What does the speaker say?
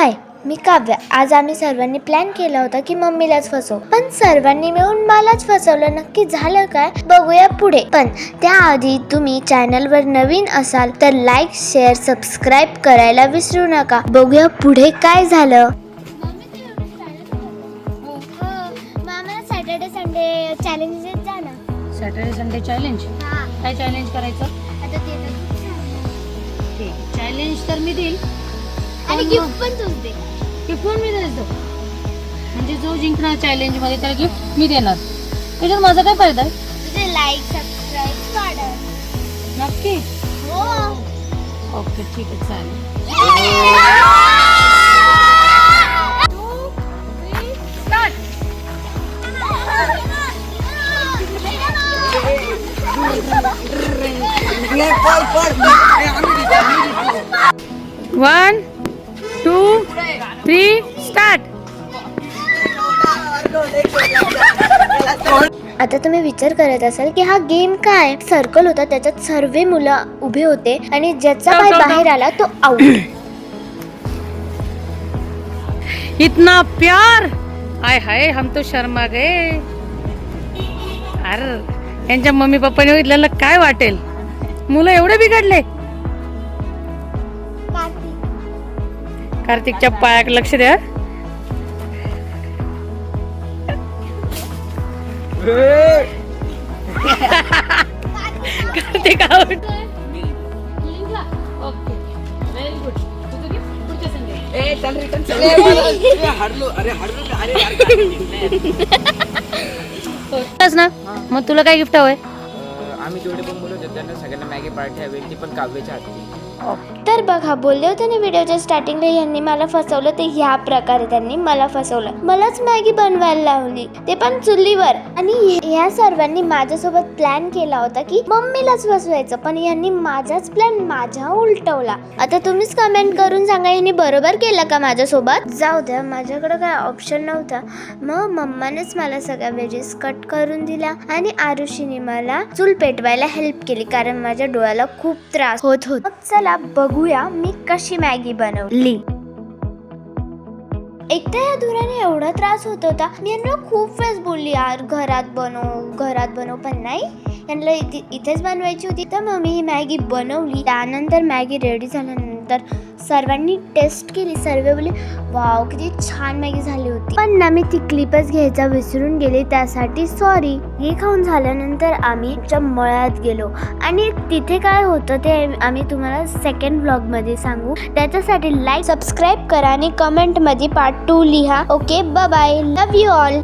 हाय, मी काव्या. आज आम्ही सर्वांनी प्लॅन केला होता की मम्मीलाच फसवू, पण सर्वांनी मिळून मलाच फसवलं. नक्की झालं काय बघूया पुढे. पण त्याआधी तुम्ही चॅनलवर नवीन असाल तर लाईक, शेअर, सबस्क्राईब करायला विसरू नका. बघूया पुढे काय झालं. सॅटर्डे संडे चॅलेंज जा ना. Saturday Sunday challenge? काय चॅलेंज करायचं? आता ते ठीक, चॅलेंज तर मी देईल आणि गिफ्ट पण तूच दे. गिफ्ट पण मी देतो. म्हणजे जो जिंकणार चॅलेंज मध्ये त्याला गिफ्ट मी देणार. त्याच्यात माझा काय फायदा आहे? तुझे लाईक, सबस्क्राईब वाढव. नक्की? हो. ओके, ठीक आहे, चालेल. One, two, three, start. आता तुम्ही विचार करत असाल की हा गेम काय. सर्कल होता, त्याच्यात सर्व मुलं उभे होते आणि ज्याचा पाय बाहेर आला तो आउट. इतना प्यार, हाय हाय, हम तो शर्मा गए. अरे यांच्या मम्मी पप्पाने बघितलेलं काय वाटेल. मुलं एवढे बिघडले. कार्तिकच्या पायाकडे लक्ष द्या. Kartik out. Okay, very good. पुढच्या संडे ना. मग तुला काय गिफ्ट हवंय? आम्ही जेवढे पण मुलं होते त्यांना सगळ्यांना मॅगी पार्टी हवी, ती पण काव्याच्या हाती. तर बघा, बोलले होते ना व्हिडिओच्या स्टार्टिंगला यांनी मला फसवलं. ते ह्या प्रकारे त्यांनी मला फसवलं. मलाच मॅगी बनवायला लावली, ते पण चुलीवर. आणि ह्या सर्वांनी माझ्यासोबत प्लॅन केला होता की मम्मीलाच फसवायचं, पण यांनी माझाच प्लॅन माझ्या उलटवला. आता तुम्हीच कमेंट करून सांगा यांनी बरोबर केलं का माझ्यासोबत. जाऊ द्या, माझ्याकडे काय ऑप्शन नव्हता. मग मम्मानेच मला सगळ्या व्हेजेस कट करून दिल्या आणि आरुषीने मला चूल पेटवायला हेल्प केली, कारण माझ्या डोळ्याला खूप त्रास होत होता. चला बघूया मी कशी मॅगी बनवली. एकदा या धुराने एवढा त्रास होत होता, मी यांना खूप वेळेस बोलली यार घरात बनव, पण नाही, यांना इथेच बनवायची होती. तर मग मी ही मॅगी बनवली. त्यानंतर मॅगी रेडी झाल्यानंतर सर्वांनी टेस्ट केली. सर्व बोलले वाव किती छान मॅगी झाली होती. पण ना मी ती क्लिपच घ्यायचा विसरून गेले, त्यासाठी सॉरी. हे खाऊन झाल्यानंतर आम्ही आमच्या मळ्यात गेलो आणि तिथे काय होतं ते आम्ही तुम्हाला सेकंड व्लॉग मध्ये सांगू. त्याच्यासाठी लाईक, सबस्क्राईब करा आणि कमेंट मध्ये पार्ट 2 लिहा. Okay, bye bye, love you all.